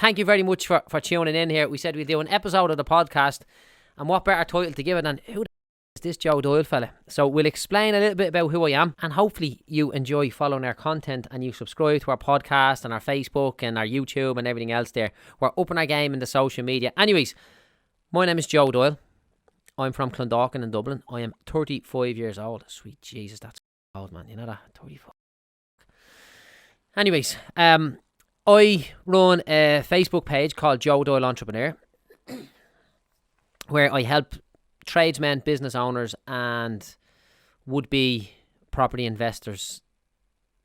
thank you very much for tuning in here. We said we'd do an episode of the podcast, and what better title to give it than who the is this Joe Doyle fella? So we'll explain a little bit about who I am, and hopefully you enjoy following our content and you subscribe to our podcast and our Facebook and our YouTube and everything else there. We're upping our game in the social media. Anyways, my name is Joe Doyle. I'm from Clondalkin in Dublin. I am 35 years old. Sweet Jesus, that's old, man. You know that? 35. Anyways, I run a Facebook page called Joe Doyle Entrepreneur, where I help tradesmen, business owners, and would-be property investors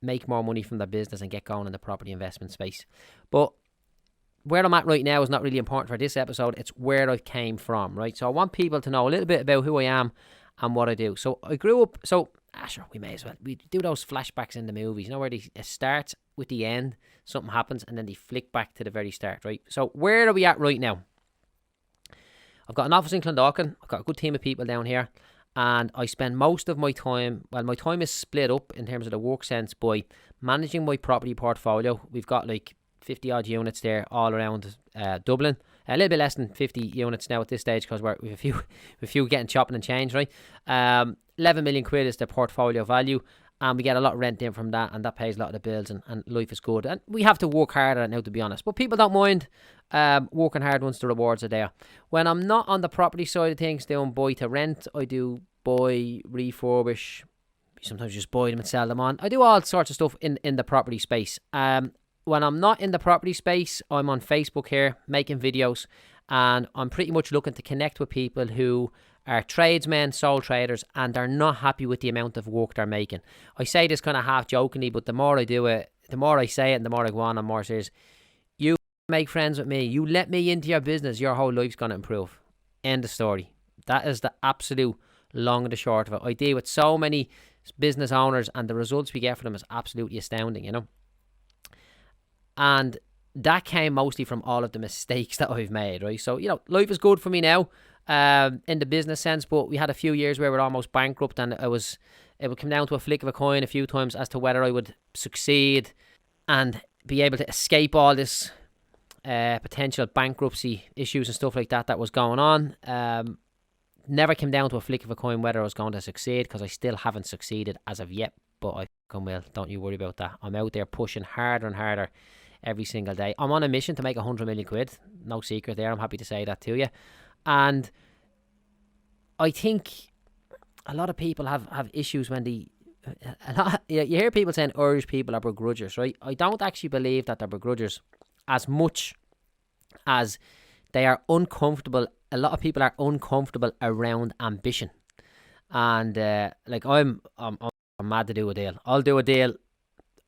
make more money from their business and get going in the property investment space. But where I'm at right now is not really important for this episode. It's where I came from, right? So I want people to know a little bit about who I am and what I do. So I grew up, sure, we may as well. We do those flashbacks in the movies, you know, where it starts with the end, something happens, and then they flick back to the very start, right? So where are we at right now? I've got an office in Clondalkin. I've got a good team of people down here, and I spend most of my time, well, my time is split up in terms of the work sense by managing my property portfolio. We've got like 50 odd units there all around Dublin. A little bit less than 50 units now at this stage because we've a few getting chopping and change, right? 11 million quid is the portfolio value, and we get a lot of rent in from that, and that pays a lot of the bills, and life is good. And we have to work harder now, to be honest, but people don't mind working hard once the rewards are there. When I'm not on the property side of things doing buy to rent, I do buy, refurbish, sometimes just buy them and sell them on. I do all sorts of stuff in the property space. When I'm not in the property space, I'm on Facebook here making videos, and I'm pretty much looking to connect with people who are tradesmen, sole traders, and are not happy with the amount of work they're making. I say this kind of half jokingly, but the more I do it, the more I say it, and the more I go on, I'm more serious. You make friends with me. You let me into your business, your whole life's going to improve. End of story. That is the absolute long and the short of it. I deal with so many business owners, and the results we get from them is absolutely astounding, you know. And that came mostly from all of the mistakes that I've made, right? So, you know, life is good for me now in the business sense, but we had a few years where we were almost bankrupt, and it would come down to a flick of a coin a few times as to whether I would succeed and be able to escape all this potential bankruptcy issues and stuff like that was going on. Never came down to a flick of a coin whether I was going to succeed, because I still haven't succeeded as of yet, but I fucking will. Don't you worry about that. I'm out there pushing harder and harder every single day. I'm on a mission to make 100 million quid. No secret there. I'm happy to say that to you. And I think a lot of people have issues when you hear people saying Irish people are begrudgers, right? I don't actually believe that they're begrudgers as much as they are uncomfortable. A lot of people are uncomfortable around ambition. And like I'm mad to do a deal. I'll do a deal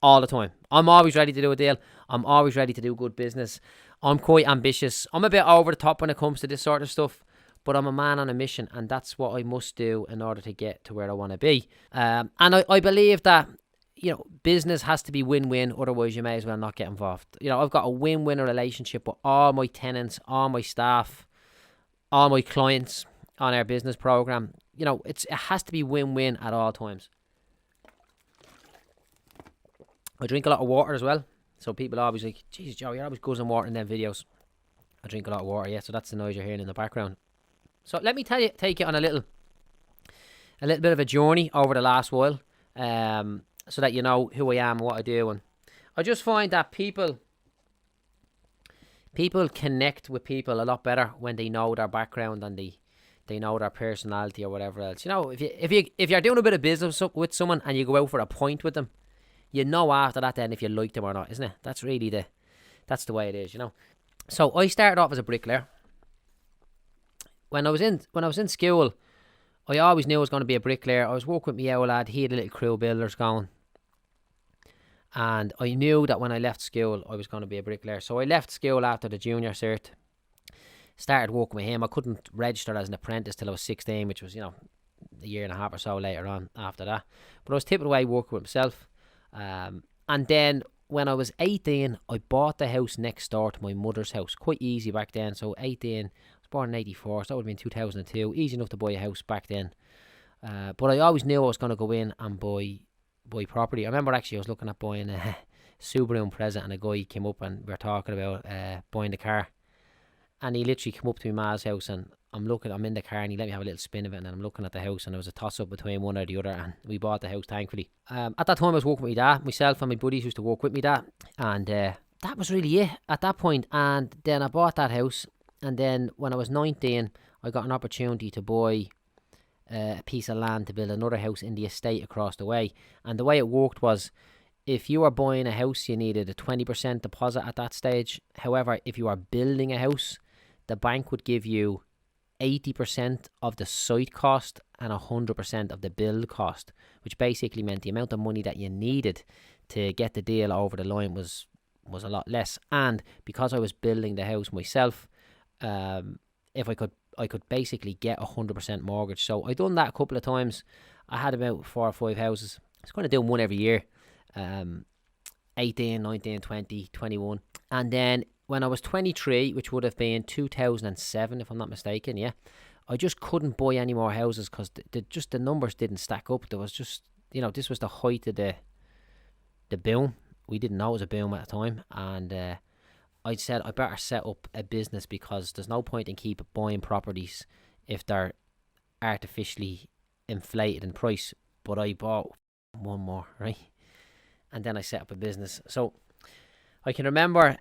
all the time. I'm always ready to do a deal. I'm always ready to do good business. I'm quite ambitious. I'm a bit over the top when it comes to this sort of stuff, but I'm a man on a mission, and that's what I must do in order to get to where I want to be. And I believe that, you know, business has to be win-win, otherwise you may as well not get involved. You know, I've got a win-win relationship with all my tenants, all my staff, all my clients on our business program. You know, it has to be win-win at all times. I drink a lot of water as well. So people are always like, Jesus, Joe, you're always guzzling water in them videos. I drink a lot of water, yeah, so that's the noise you're hearing in the background. So let me take you on a little bit of a journey over the last while, so that you know who I am and what I do. And I just find that people connect with people a lot better when they know their background and they know their personality or whatever else. You know, if you're doing a bit of business with someone and you go out for a pint with them, you know after that then if you like them or not, isn't it? That's really that's the way it is, you know. So I started off as a bricklayer. When I was in school, I always knew I was going to be a bricklayer. I was working with my old lad. He had a little crew of builders going. And I knew that when I left school, I was going to be a bricklayer. So I left school after the junior cert. Started working with him. I couldn't register as an apprentice till I was 16, which was, you know, a year and a half or so later on after that. But I was tipping away working with myself. And then when I was 18, I bought the house next door to my mother's house. Quite easy back then. So 18, I was born in 84, so that would have been 2002. Easy enough to buy a house back then. But I always knew I was going to go in and buy property. I remember actually I was looking at buying Subaru Impreza, and a guy came up and we were talking about buying the car. And he literally came up to my ma's house, and I'm in the car, and he let me have a little spin of it, and then I'm looking at the house, and there was a toss up between one or the other, and we bought the house, thankfully. At that time I was working with my dad. Myself and my buddies used to work with my dad, and that was really it at that point. And then I bought that house, and then when I was 19 I got an opportunity to buy a piece of land to build another house in the estate across the way. And the way it worked was, if you were buying a house, you needed a 20% deposit at that stage. However, if you are building a house, the bank would give you 80% of the site cost and 100% of the build cost, which basically meant the amount of money that you needed to get the deal over the line was a lot less. And because I was building the house myself, if I could basically get 100% mortgage. So I done that a couple of times. I had about 4 or 5 houses. I was going to do one every year. 18, 19, 20, 21. And then when I was 23, which would have been 2007 if I'm not mistaken, I just couldn't buy any more houses because the numbers didn't stack up. There was just, this was the height of the boom. We didn't know it was a boom at the time, and I said I better set up a business, because there's no point in keep buying properties if they're artificially inflated in price. But I bought one more, right? And then I set up a business. So I can remember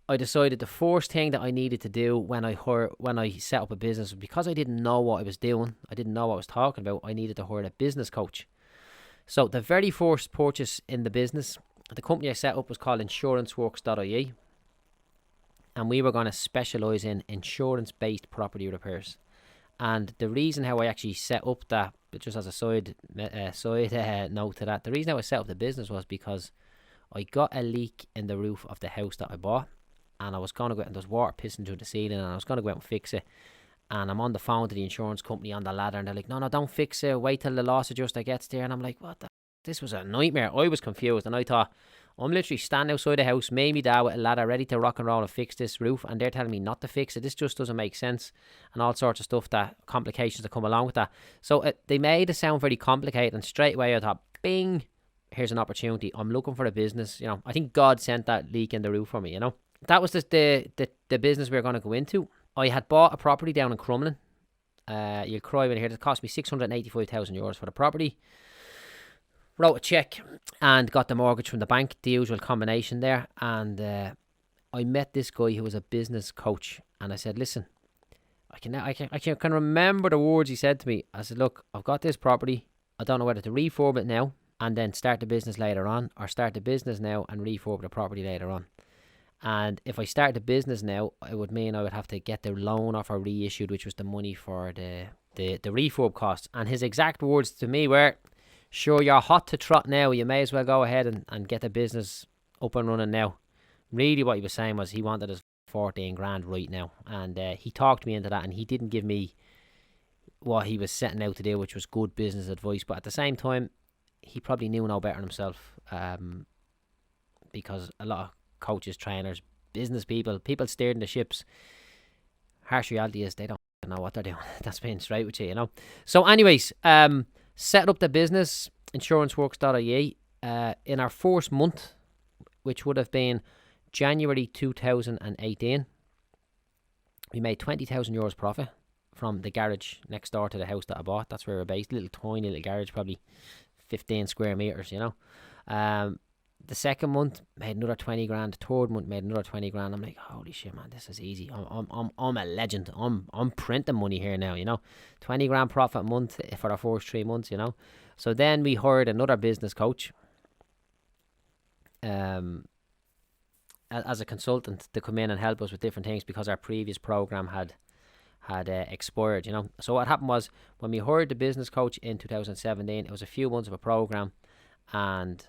I decided the first thing that I needed to do when I set up a business, because I didn't know what I was doing, I didn't know what I was talking about, I needed to hire a business coach. So the very first purchase in the business, the company I set up was called insuranceworks.ie, and we were going to specialise in insurance-based property repairs. And the reason how I actually set up that, just as a side note to that, the reason how I set up the business was because I got a leak in the roof of the house that I bought, and I was going to go out, and there's water pissing through the ceiling, and I was going to go out and fix it. And I'm on the phone to the insurance company on the ladder, and they're like, no, don't fix it, wait till the loss adjuster gets there. And I'm like, what the? This was a nightmare. I was confused, and I thought, I'm literally standing outside the house, me and my dad with a ladder ready to rock and roll and fix this roof, and they're telling me not to fix it. This just doesn't make sense, and all sorts of stuff, that complications that come along with that. So they made it sound very complicated, and straight away I thought, bing, here's an opportunity. I'm looking for a business. I think God sent that leak in the roof for me. That was the business we were going to go into. I had bought a property down in Crumlin. You'll cry when you hear it. It cost me €685,000 for the property. Wrote a check and got the mortgage from the bank, the usual combination there. And I met this guy who was a business coach, and I said, listen, I can remember the words he said to me. I said, look, I've got this property. I don't know whether to refurb it now and then start the business later on, or start the business now and refurb the property later on. And if I start the business now, it would mean I would have to get the loan offer reissued, which was the money for the refurb costs. And his exact words to me were, sure, you're hot to trot now, you may as well go ahead and get the business up and running now. Really what he was saying was he wanted his 14 grand right now. And he talked me into that, and he didn't give me what he was setting out to do, which was good business advice. But at the same time, he probably knew no better himself, because a lot of coaches, trainers, business people steering the ships, harsh reality is they don't know what they're doing. That's being straight with you, So anyways, set up the business, insuranceworks.ie, in our first month, which would have been January 2018, we made €20,000 profit from the garage next door to the house that I bought. That's where we're based. Tiny little garage, probably 15 square meters, The second month made another 20 grand. The third month made another 20 grand. I'm like, holy shit, man, this is easy. I'm a legend. I'm printing money here now, 20 grand profit a month for our first 3 months, So then we hired another business coach, as a consultant, to come in and help us with different things, because our previous program had expired, So what happened was, when we hired the business coach in 2017, it was a few months of a program, and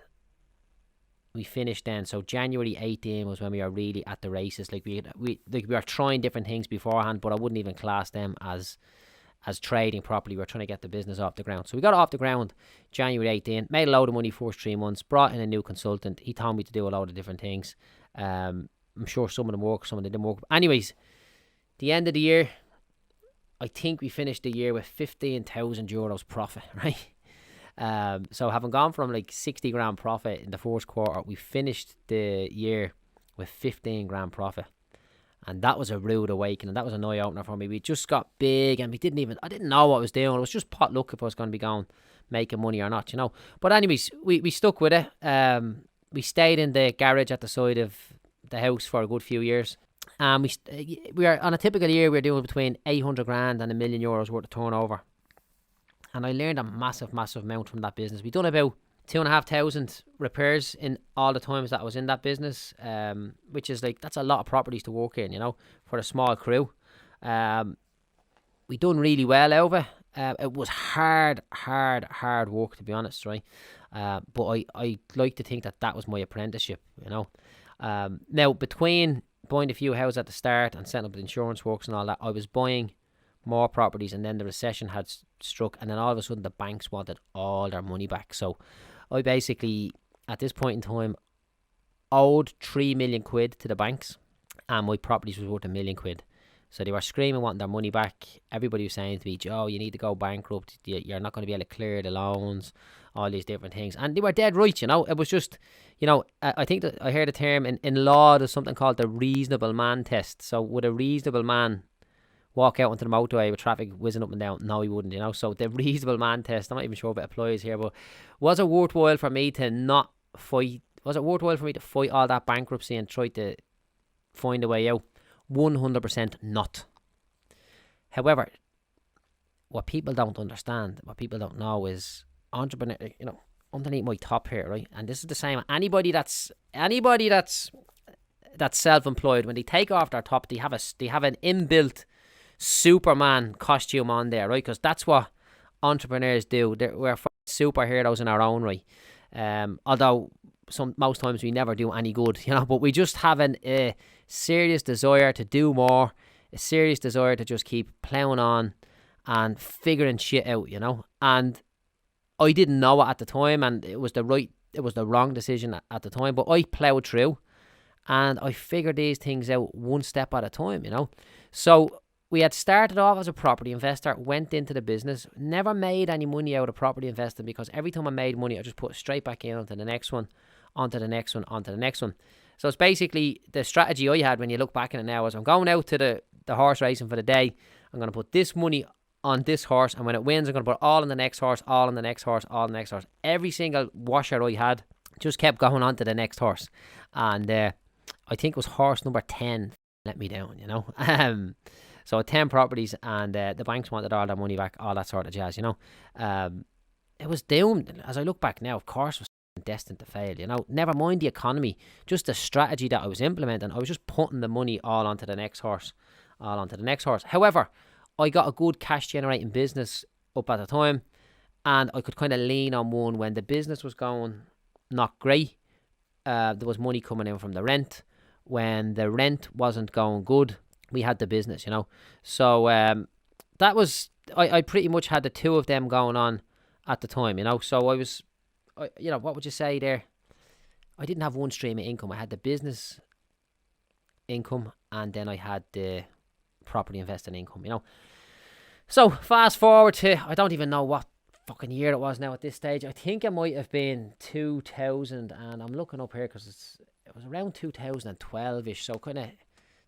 we finished then. So January 18 was when we were really at the races. We were trying different things beforehand, but I wouldn't even class them as trading properly. We were trying to get the business off the ground. So we got it off the ground January 18, made a load of money first 3 months, brought in a new consultant. He told me to do a load of different things. I'm sure some of them work, some of them didn't work. But anyways, the end of the year, I think we finished the year with €15,000 profit, right? So having gone from like 60 grand profit in the first quarter, we finished the year with 15 grand profit. And that was a rude awakening. That was an eye opener for me. We just got big, and I didn't know what I was doing. It was just pot luck if I was going to be going making money or not, you know. But anyways, we stuck with it. We stayed in the garage at the side of the house for a good few years. And we are on a typical year, we were doing between 800 grand and €1,000,000 worth of turnover. And I learned a massive, massive amount from that business. We done about 2,500 repairs in all the times that I was in that business, which is like, that's a lot of properties to work in, you know, for a small crew. We done really well over. It was hard work, to be honest, right? But I like to think that was my apprenticeship, you know. Now, between buying a few houses at the start and setting up the insurance works and all that, I was buying more properties, and then the recession had struck, and then all of a sudden the banks wanted all their money back. So I basically, at this point in time, owed 3 million quid to the banks, and my properties was worth £1,000,000. So they were screaming, wanting their money back. Everybody was saying to me, Joe, you need to go bankrupt. You're not going to be able to clear the loans, all these different things. And they were dead right, you know. It was just, you know, I think that I heard a term in law, there's something called the reasonable man test. So would a reasonable man walk out onto the motorway with traffic whizzing up and down? No, he wouldn't, you know. So the reasonable man test, I'm not even sure if it applies here, but was it worthwhile for me to not fight? Was it worthwhile for me to fight all that bankruptcy and try to find a way out? 100% not. However, what people don't understand, what people don't know is entrepreneur, you know, underneath my top here, right? And this is the same. Anybody that's self-employed, when they take off their top, they have an inbuilt Superman costume on there, right? Because that's what entrepreneurs do. We're superheroes in our own right. Although most times we never do any good, you know. But we just have a serious desire to do more, a serious desire to just keep ploughing on and figuring shit out, you know. And I didn't know it at the time, and it was the wrong decision at the time. But I ploughed through, and I figured these things out one step at a time, you know. So we had started off as a property investor, went into the business, never made any money out of property investing, because every time I made money, I just put it straight back in onto the next one, onto the next one, onto the next one. So it's basically the strategy I had when you look back in it now is, I'm going out to the horse racing for the day. I'm going to put this money on this horse, and when it wins, I'm going to put all on the next horse, all on the next horse, all on the next horse. Every single washer I had just kept going on to the next horse. And I think it was horse number 10 let me down, you know. So 10 properties, and the banks wanted all their money back, all that sort of jazz, you know. It was doomed. As I look back now, of course, it was destined to fail, you know. Never mind the economy, just the strategy that I was implementing. I was just putting the money all onto the next horse, all onto the next horse. However, I got a good cash generating business up at the time, and I could kind of lean on one when the business was going not great. There was money coming in from the rent. When the rent wasn't going good, we had the business, you know. So that was, I pretty much had the two of them going on at the time, you know. So I was, you know, what would you say there? I didn't have one stream of income. I had the business income, and then I had the property investing income, you know. So fast forward to, I don't even know what fucking year it was now at this stage. I think it might have been 2000, and I'm looking up here because it was around 2012ish, so kind of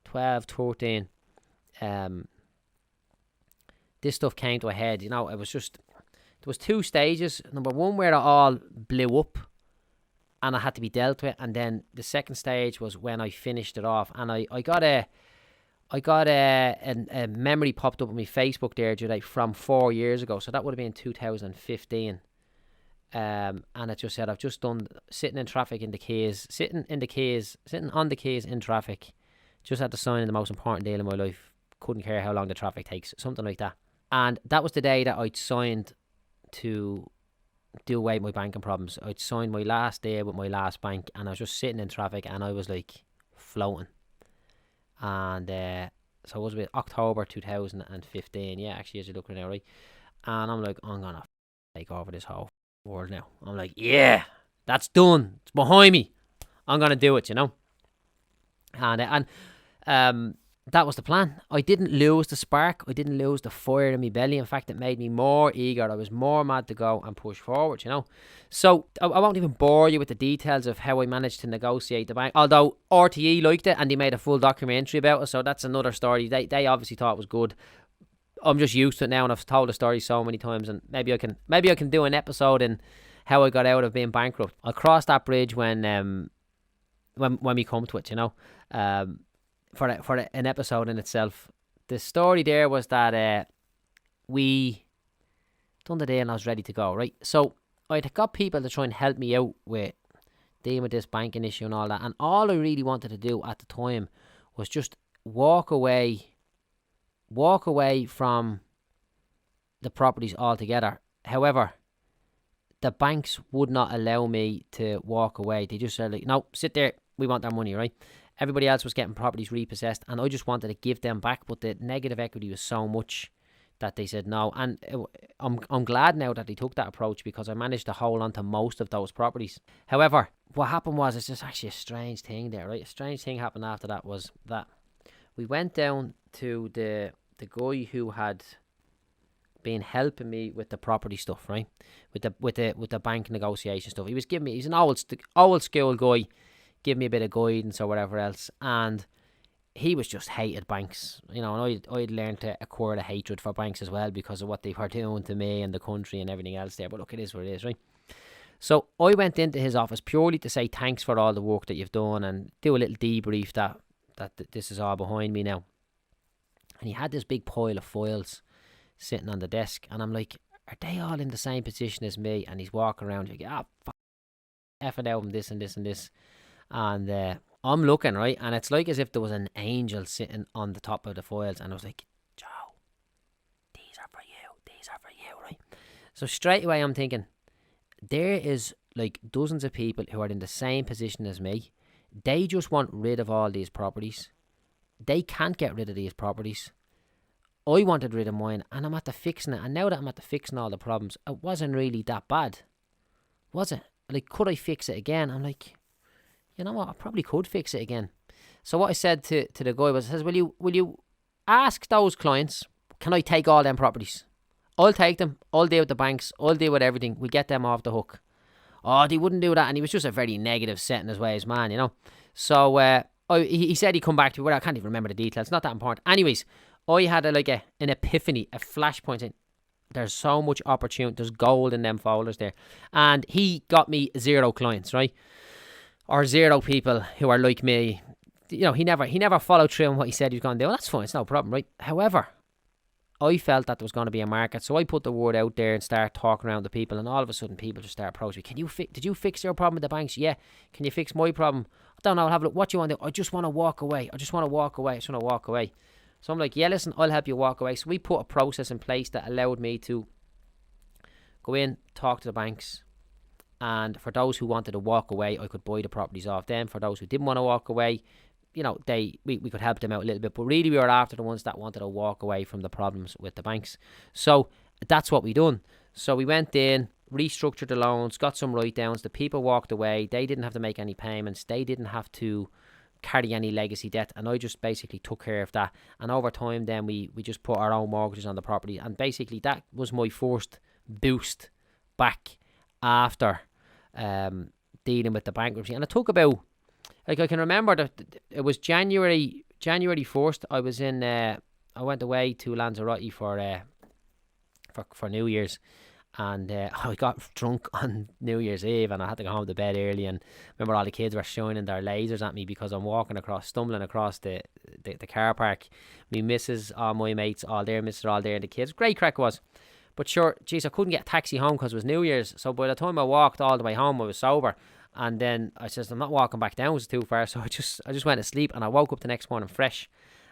12, 13. This stuff came to a head, you know. It was just, there was two stages. Number one, where it all blew up and I had to be dealt with, and then the second stage was when I finished it off. And I got a memory popped up on my Facebook there, today, from 4 years ago. So that would have been 2015. And it just said, I've just done sitting on the keys in traffic. Just had to sign in the most important deal in my life. Couldn't care how long the traffic takes, something like that. And that was the day that I'd signed to do away with my banking problems. I'd signed my last day with my last bank, and I was just sitting in traffic, and I was like floating. And so it was about October 2015. Yeah, actually, as you're looking now, right? And I'm like, I'm gonna take over this whole world now. I'm like, yeah, that's done. It's behind me. I'm gonna do it, you know. And that was the plan. I didn't lose the spark. I didn't lose the fire in my belly. In fact, it made me more eager. I was more mad to go and push forward, you know. So I won't even bore you with the details of how I managed to negotiate the bank. Although RTE liked it and they made a full documentary about it, so that's another story. They obviously thought it was good. I'm just used to it now, and I've told the story so many times, and maybe I can do an episode in how I got out of being bankrupt. I'll cross that bridge when we come to it, you know. For an episode in itself. The story there was that we done the deal and I was ready to go, right? So I'd got people to try and help me out with dealing with this banking issue and all that, and all I really wanted to do at the time was just walk away from the properties altogether. However, the banks would not allow me to walk away. They just said, like, no, sit there, we want our money, right? Everybody else was getting properties repossessed, and I just wanted to give them back, but the negative equity was so much that they said no. And I'm glad now that they took that approach, because I managed to hold on to most of those properties. However, what happened was, it's just actually a strange thing there, right? A strange thing happened after that was that we went down to the guy who had been helping me with the property stuff, right? With the bank negotiation stuff. He was giving me, he's an old school guy, give me a bit of guidance or whatever else, and he was just hated banks, you know, and I'd learned to acquire a hatred for banks as well because of what they were doing to me and the country and everything else there. But look, it is what it is, right? So I went into his office purely to say thanks for all the work that you've done and do a little debrief that this is all behind me now. And he had this big pile of files sitting on the desk, and I'm like, are they all in the same position as me? And he's walking around like, effing out and this and this and this. And I'm looking, right, and it's like as if there was an angel sitting on the top of the files, and I was like, Joe, these are for you, right? So straight away I'm thinking, there is like dozens of people who are in the same position as me. They just want rid of all these properties. They can't get rid of these properties. I wanted rid of mine, and I'm at the fixing it, and now that I'm at the fixing all the problems, it wasn't really that bad, was it? Like, could I fix it again? I'm like, you know what, I probably could fix it again. So what I said to the guy was, I says, will you ask those clients, can I take all them properties? I'll take them, I'll deal with the banks, I'll deal with everything, we get them off the hook. Oh, they wouldn't do that, and he was just a very negative set in his ways, man, you know. So he said he'd come back to me, well, I can't even remember the details, not that important. Anyways, I had an epiphany, a flashpoint saying, there's so much opportunity, there's gold in them folders there. And he got me 0 clients, right? Or 0 people who are like me. You know, he never followed through on what he said he was going to do. Well, that's fine, it's no problem, right? However, I felt that there was going to be a market, so I put the word out there and started talking around to people, and all of a sudden people just start approaching me. Did you fix your problem with the banks? Yeah. Can you fix my problem? I don't know, I'll have a look. What do you want to do? I just want to walk away. So I'm like, yeah, listen, I'll help you walk away. So we put a process in place that allowed me to go in, talk to the banks, and for those who wanted to walk away, I could buy the properties off them. For those who didn't want to walk away, you know, we could help them out a little bit. But really, we were after the ones that wanted to walk away from the problems with the banks. So that's what we done. So we went in, restructured the loans, got some write-downs. The people walked away. They didn't have to make any payments. They didn't have to carry any legacy debt, and I just basically took care of that. And over time then we just put our own mortgages on the property, and basically that was my first boost back after dealing with the bankruptcy. And it took about, like, I can remember that it was January 1st. I was in I went away to Lanzarote for New Year's, and I got drunk on New Year's Eve, and I had to go home to bed early. And remember, all the kids were shining their lasers at me because I'm stumbling across the car park. Me missus, all my mates, all there, missus all there, and the kids. Great crack was. But sure, geez, I couldn't get a taxi home because it was New Year's. So by the time I walked all the way home, I was sober. And then I says, I'm not walking back down, it was too far. So I just went to sleep, and I woke up the next morning fresh.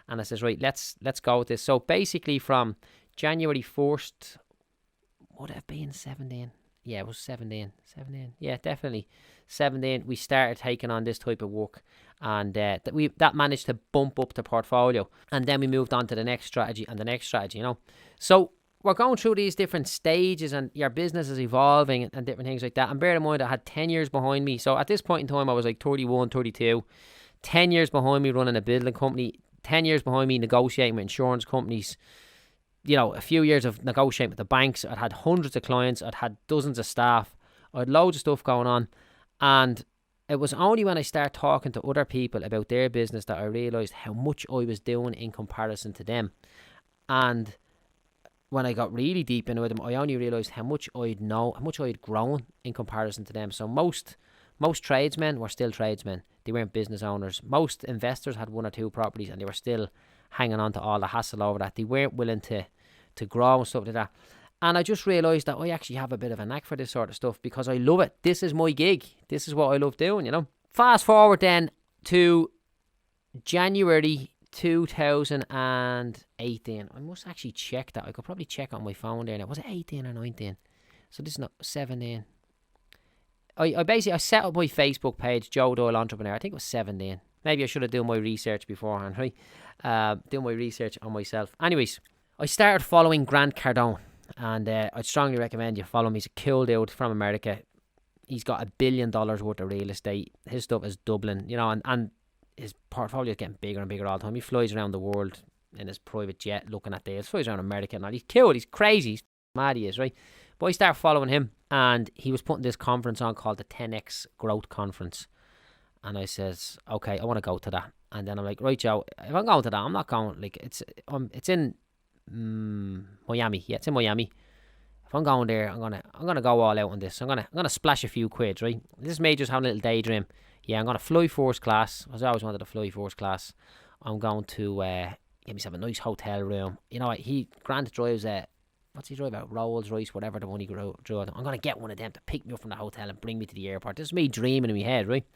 And I says, right, let's go with this. So basically from January 1st, would it have been 17? Yeah, it was 17. Yeah, definitely 17. We started taking on this type of work, and that managed to bump up the portfolio. And then we moved on to the next strategy and the next strategy, you know. So we're going through these different stages, and your business is evolving and different things like that. And bear in mind, I had 10 years behind me. So at this point in time, I was like 31, 32. 10 years behind me running a building company. 10 years behind me negotiating with insurance companies, you know, a few years of negotiating with the banks. I'd had hundreds of clients, I'd had dozens of staff, I had loads of stuff going on. And it was only when I started talking to other people about their business that I realised how much I was doing in comparison to them. And when I got really deep into them, I only realised how much I'd know, how much I'd grown in comparison to them. So most tradesmen were still tradesmen. They weren't business owners. Most investors had 1 or 2 properties and they were still hanging on to all the hassle over that. They weren't willing to grow and stuff like that. And I just realised that I actually have a bit of a knack for this sort of stuff because I love it. This is my gig. This is what I love doing, you know. Fast forward then to January 2018. I must actually check that. I could probably check on my phone there now. Was it 18 or 19? So this is not 17. I set up my Facebook page, Joe Doyle Entrepreneur. I think it was 17. Maybe I should have done my research beforehand, right? Doing my research on myself. Anyways, I started following Grant Cardone. And I'd strongly recommend you follow him. He's a cool dude from America. He's got $1 billion worth of real estate. His stuff is doubling, you know, and his portfolio is getting bigger and bigger all the time. He flies around the world in his private jet looking at deals. Flies around America and all. He's cool. He's crazy. He's mad he is, right? But I started following him and he was putting this conference on called the 10X Growth Conference. And I says, okay, I want to go to that. And then I'm like, right, Joe, if I'm going to that, I'm not going. Like, it's in Miami. Yeah, it's in Miami. If I'm going there, I'm gonna go all out on this. I'm gonna splash a few quid, right? This is me just having a little daydream. Yeah, I'm gonna fly first class. I always wanted to fly first class. I'm going to get myself a nice hotel room. You know, Grant drives what's he drive out? Rolls Royce, whatever the one he drove. I'm gonna get one of them to pick me up from the hotel and bring me to the airport. This is me dreaming in my head, right?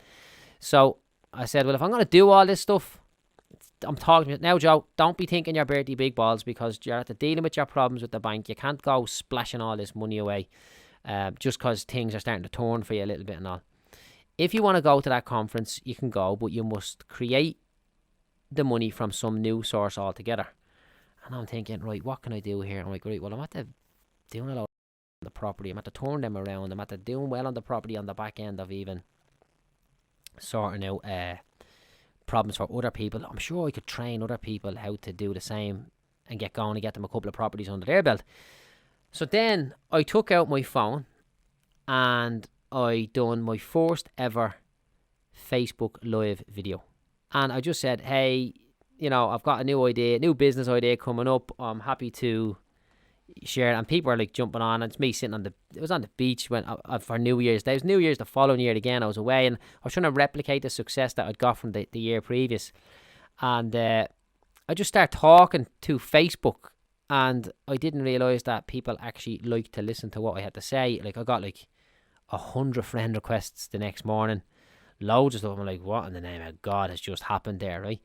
So I said, well, if I'm gonna do all this stuff, I'm talking to you now, Joe. Don't be thinking you're Bertie Big Balls because you're at the dealing with your problems with the bank. You can't go splashing all this money away just because things are starting to turn for you a little bit and all. If you want to go to that conference, you can go, but you must create the money from some new source altogether. And I'm thinking, right, what can I do here? I'm like, right, well, I'm at the doing a lot on the property. I'm at the turn them around. I'm at the doing well on the property on the back end of even sorting out problems for other people. I'm sure I could train other people how to do the same and get going and get them a couple of properties under their belt. So then I took out my phone and I done my first ever Facebook live video. And I just said, hey, you know, I've got a new business idea coming up. I'm happy to share it. And people are like jumping on. And it's me sitting it was on the beach when for New Year's Day. It was New Year's the following year again. I was away and I was trying to replicate the success that I'd got from the year previous. And I just started talking to Facebook. And I didn't realise that people actually liked to listen to what I had to say. Like, I got like 100 friend requests the next morning. Loads of stuff. I'm like, what in the name of God has just happened there, right?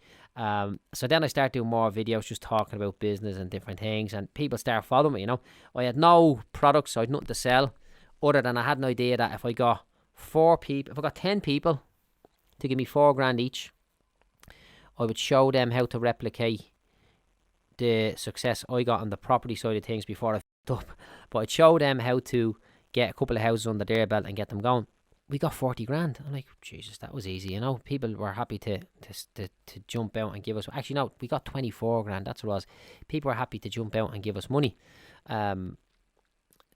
So then I started doing more videos just talking about business and different things, and people started following me, you know. I had no products, so I had nothing to sell, other than I had an idea that if I got 10 people to give me $4,000 each, I would show them how to replicate the success I got on the property side of things before I f***ed up. But I'd show them how to get a couple of houses under their belt and get them going. We got 40 grand. I'm like, Jesus, that was easy, you know. People were happy to jump out and give us. Actually, no, we got 24 grand. That's what it was. People were happy to jump out and give us money.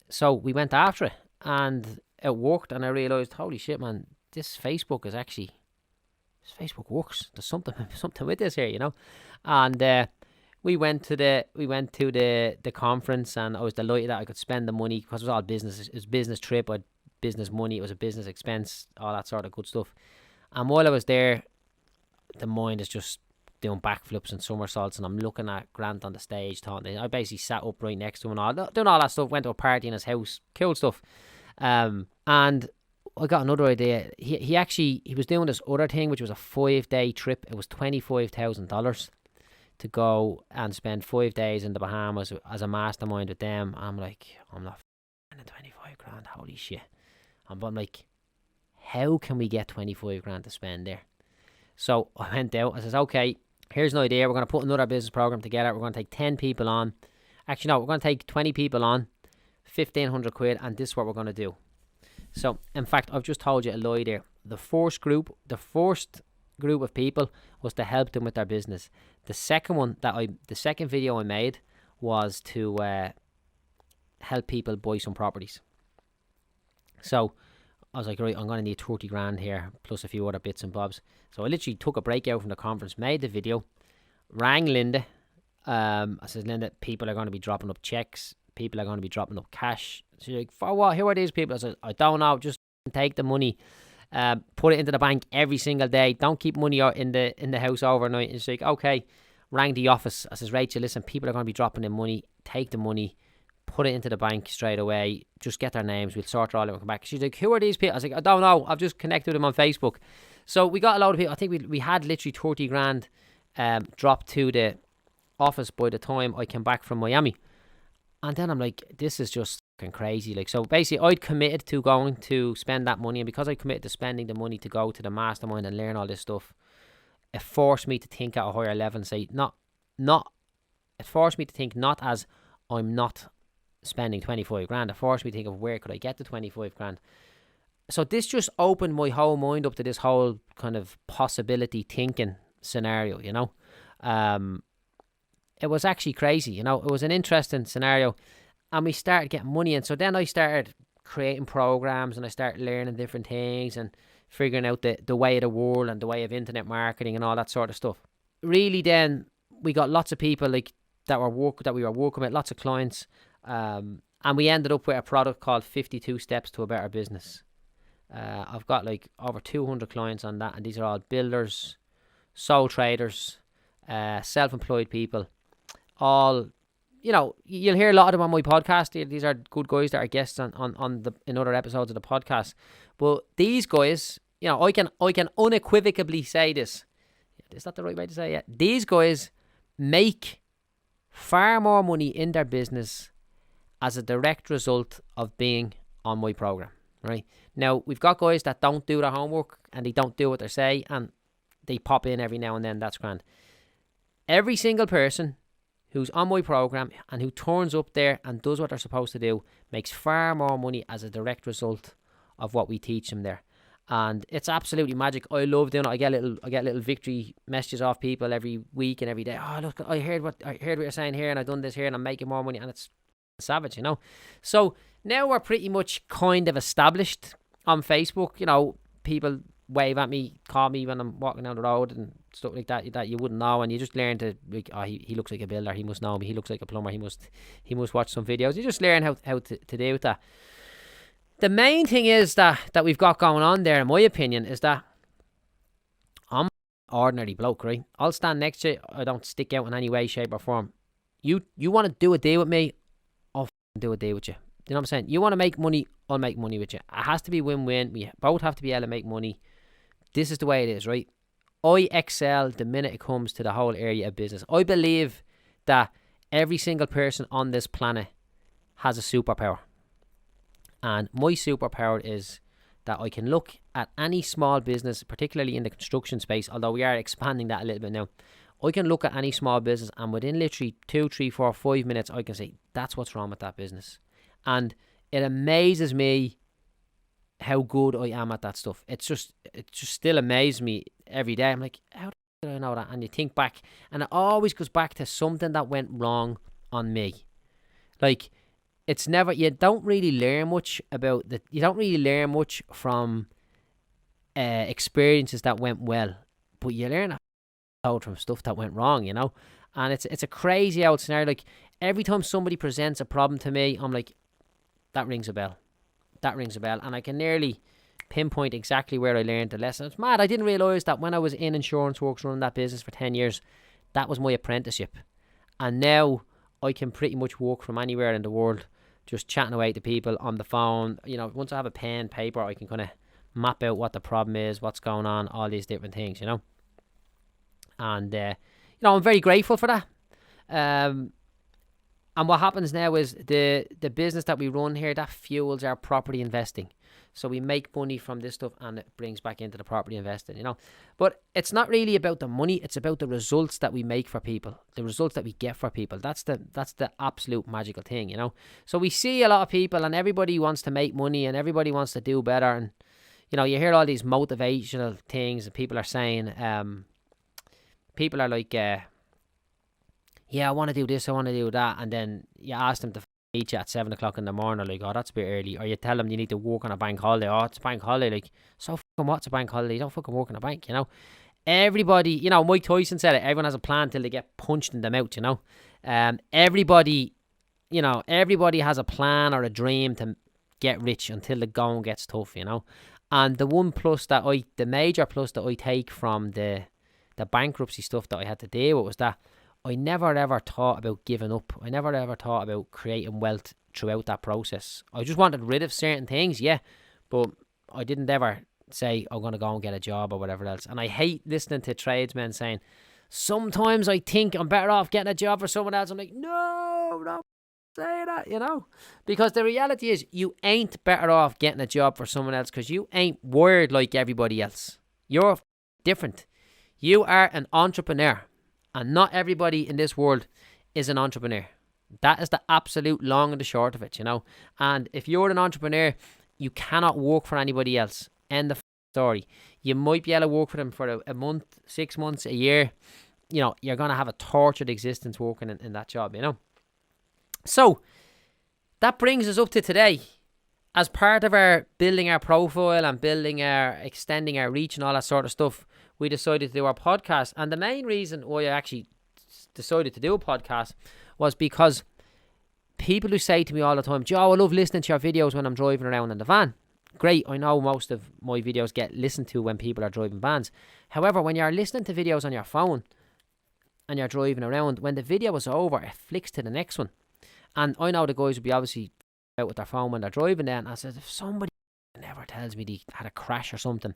So we went after it, and it worked. And I realised, holy shit, man, this Facebook works. There's something with this here, you know. And we went to the conference, and I was delighted that I could spend the money because it was all business. It was a business trip. I'd business money, it was a business expense, all that sort of good stuff. And while I was there, the mind is just doing backflips and somersaults, and I'm looking at Grant on the stage talking. I basically sat up right next to him and all, doing all that stuff. Went to a party in his house, cool stuff. And I got another idea. He was doing this other thing, which was a 5-day trip. It was $25,000 to go and spend 5 days in the Bahamas as a mastermind with them. I'm like, I'm not f***ing 25 grand, holy shit. But I'm like, how can we get 25 grand to spend there? So I went out. I says, okay, here's an idea. We're going to put another business program together. We're going to take 10 people on. Actually, no, we're going to take 20 people on, 1,500 quid, and this is what we're going to do. So, in fact, I've just told you a lie there. The first group of people was to help them with their business. The second video I made was to help people buy some properties. So I was like, right, I'm going to need 30 grand here, plus a few other bits and bobs. So I literally took a break out from the conference, made the video, rang Linda. I said, Linda, people are going to be dropping up checks. People are going to be dropping up cash. She's like, for what? Who are these people? I said, I don't know. Just take the money, put it into the bank every single day. Don't keep money out in the house overnight. And she's like, okay. Rang the office. I says, Rachel, listen, people are going to be dropping in money. Take the money, put it into the bank straight away. Just get their names. We'll sort it all out and come back. She's like, who are these people? I was like, I don't know. I've just connected with them on Facebook. So we got a lot of people. I think we had literally 30 grand dropped to the office by the time I came back from Miami. And then I'm like, this is just fucking crazy. Like, so basically I'd committed to going to spend that money, and because I committed to spending the money to go to the mastermind and learn all this stuff, it forced me to think at a higher level and say, it forced me to think not as I'm not spending 25 grand. It forced me to think of where could I get the 25 grand. So this just opened my whole mind up to this whole kind of possibility thinking scenario, you know. It was actually crazy, you know. It was an interesting scenario, and we started getting money in. So then I started creating programs, and I started learning different things and figuring out the way of the world and the way of internet marketing and all that sort of stuff. Really, then we got lots of people like that we were working with, lots of clients, and we ended up with a product called 52 Steps to a Better Business. I've got like over 200 clients on that, and these are all builders, sole traders, self-employed people. All, you know, you'll hear a lot of them on my podcast. These are good guys that are guests in other episodes of the podcast. But these guys, you know, I can unequivocally say this. Is that the right way to say it? These guys make far more money in their business as a direct result of being on my program, right? Now, we've got guys that don't do their homework and they don't do what they say, and they pop in every now and then. That's grand. Every single person who's on my program and who turns up there and does what they're supposed to do makes far more money as a direct result of what we teach them there. And it's absolutely magic. I love doing it. I get little victory messages off people every week and every day. Oh, look, I heard what you're saying here, and I've done this here, and I'm making more money, and it's savage, you know. So now we're pretty much kind of established on Facebook. You know, people wave at me, call me when I'm walking down the road and stuff like that you wouldn't know, and you just learn to like, oh, he looks like a builder, he must know me. He looks like a plumber, he must watch some videos. You just learn how to deal with that. The main thing is that we've got going on there, in my opinion, is that I'm an ordinary bloke, right? I'll stand next to you. I don't stick out in any way, shape or form. You want to do a deal with me, I'll do a deal with you. You know what I'm saying? You want to make money, I'll make money with you. It has to be win-win. We both have to be able to make money. This is the way it is, right? I excel the minute it comes to the whole area of business. I believe that every single person on this planet has a superpower. And my superpower is that I can look at any small business, particularly in the construction space, although we are expanding that a little bit now. I can look at any small business, and within literally 2, 3, 4, 5 minutes, I can say, that's what's wrong with that business. And it amazes me how good I am at that stuff. It just still amazes me every day. I'm like, how did I know that? And you think back, and it always goes back to something that went wrong on me. Like, it's never, you don't really learn much from experiences that went well, but you learn a lot from stuff that went wrong, you know. And it's a crazy old scenario. Like, every time somebody presents a problem to me, I'm like, that rings a bell. And I can nearly pinpoint exactly where I learned the lesson. It's mad. I didn't realise that when I was in insurance works running that business for 10 years, that was my apprenticeship. And now I can pretty much work from anywhere in the world, just chatting away to people on the phone. You know, once I have a pen, paper, I can kind of map out what the problem is, what's going on, all these different things, you know. And, you know, I'm very grateful for that. And what happens now is the business that we run here, that fuels our property investing. So we make money from this stuff, and it brings back into the property investing, you know. But it's not really about the money. It's about the results that we make for people, the results that we get for people. That's the absolute magical thing, you know. So we see a lot of people, and everybody wants to make money, and everybody wants to do better. And, you know, you hear all these motivational things, and people are saying, people are like, yeah, I want to do this, I want to do that, and then you ask them to meet you at 7 o'clock in the morning, like, oh, that's a bit early, or you tell them you need to work on a bank holiday, oh, it's a bank holiday, like, so fucking what's a bank holiday? You don't fucking work on a bank, you know. Everybody, you know, Mike Tyson said it, everyone has a plan till they get punched in the mouth, you know. Everybody, you know, everybody has a plan or a dream to get rich until the going gets tough, you know. And the major plus that I take from the bankruptcy stuff that I had to deal with was that I never ever thought about giving up. I never ever thought about creating wealth throughout that process. I just wanted rid of certain things, yeah, but I didn't ever say I'm going to go and get a job or whatever else. And I hate listening to tradesmen saying, sometimes I think I'm better off getting a job for someone else. I'm like, no, don't say that, you know. Because the reality is you ain't better off getting a job for someone else because you ain't wired like everybody else. You're different. You are an entrepreneur. And not everybody in this world is an entrepreneur. That is the absolute long and the short of it, you know. And if you're an entrepreneur, you cannot work for anybody else. End of story. You might be able to work for them for a month, 6 months, a year. You know, you're going to have a tortured existence working in that job, you know. So, that brings us up to today. As part of our building our profile and extending our reach and all that sort of stuff, we decided to do our podcast. And the main reason why I actually decided to do a podcast was because people who say to me all the time, Joe, I love listening to your videos when I'm driving around in the van. Great, I know most of my videos get listened to when people are driving vans. However, when you're listening to videos on your phone and you're driving around, when the video is over, it flicks to the next one. And I know the guys will be obviously out with their phone when they're driving there, and I said, if somebody never tells me they had a crash or something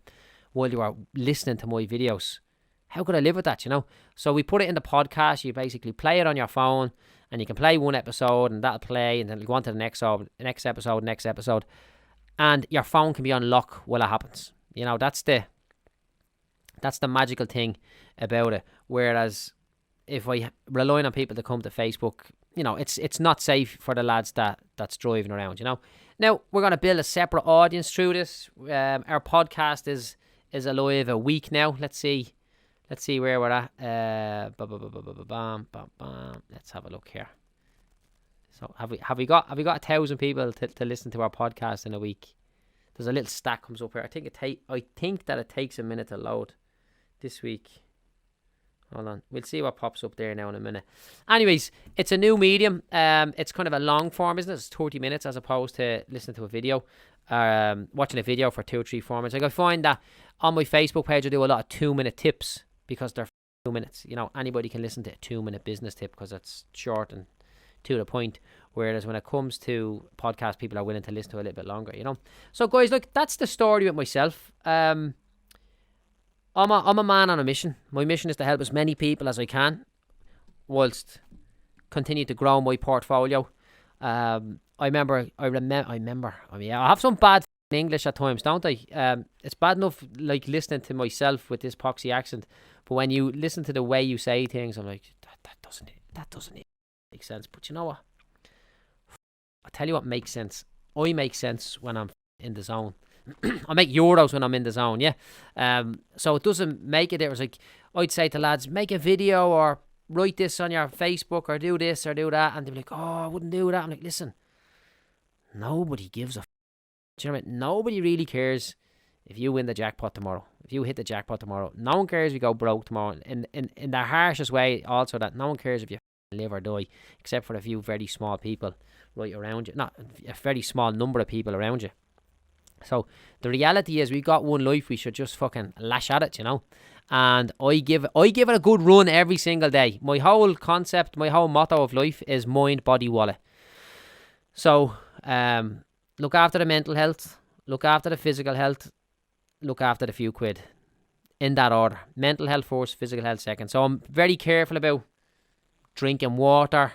while you are listening to my videos, how could I live with that, you know? So we put it in the podcast. You basically play it on your phone, and you can play one episode, and that'll play, and then go on to the next episode, and your phone can be on lock while it happens. You know, that's the magical thing about it. Whereas if I rely on people to come to Facebook, you know, it's not safe for the lads that's driving around, you know. Now, we're going to build a separate audience through this. Our podcast is alive a week now. Let's see where we're at. Let's have a look here. So have we got 1,000 people to listen to our podcast in a week? There's a little stat comes up here. I think that it takes a minute to load this week. Hold on, we'll see what pops up there now in a minute. Anyways, it's a new medium. It's kind of a long form, isn't it? It's 30 minutes as opposed to listening to a video, watching a video for 2 or 3 4 minutes. Like I find that on my Facebook page, I do a lot of 2-minute tips because they're 2 minutes. You know, anybody can listen to a 2-minute business tip because it's short and to the point. Whereas when it comes to podcasts, people are willing to listen to a little bit longer, you know. So guys, look, that's the story with myself. I'm a man on a mission. My mission is to help as many people as I can whilst continue to grow my portfolio. I have some bad English at times, don't I? It's bad enough like listening to myself with this poxy accent, but when you listen to the way you say things, I'm like, that doesn't make sense. But you know what? I'll tell you what makes sense. I make sense when I'm in the zone. I make euros when I'm in the zone, yeah. So it doesn't make a difference. Like I'd say to lads, make a video or write this on your Facebook or do this or do that, and they'd be like, oh, I wouldn't do that. I'm like, listen, nobody gives a do you know what I mean? Nobody really cares if you win the jackpot tomorrow. If you hit the jackpot tomorrow, no one cares if you go broke tomorrow. In the harshest way, also that no one cares if you live or die, except for a few very small people right around you. Not a very small number of people around you. So the reality is we got one life, we should just fucking lash at it, you know. And I give it a good run every single day. My whole concept, my whole motto of life is mind, body, wallet. So look after the mental health, look after the physical health, look after the few quid. In that order. Mental health first, physical health second. So I'm very careful about drinking water.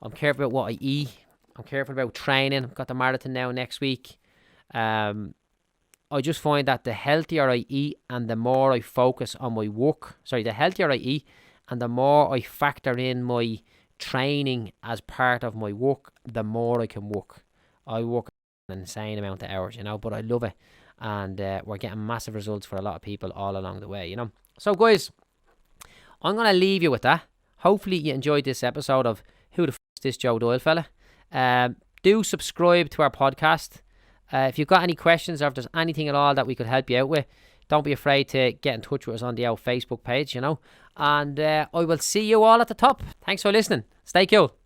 I'm careful about what I eat. I'm careful about training. I've got the marathon now next week. I just find that the healthier I eat and the more I focus on my work, the healthier I eat and the more I factor in my training as part of my work, the more I can work. I work an insane amount of hours, you know, but I love it. And we're getting massive results for a lot of people all along the way, you know. So guys, I'm going to leave you with that. hopefully you enjoyed this episode of Who the F is this Joe Doyle fella. Do subscribe to our podcast. If you've got any questions or if there's anything at all that we could help you out with, don't be afraid to get in touch with us on the Facebook page, And I will see you all at the top. Thanks for listening. Stay cool.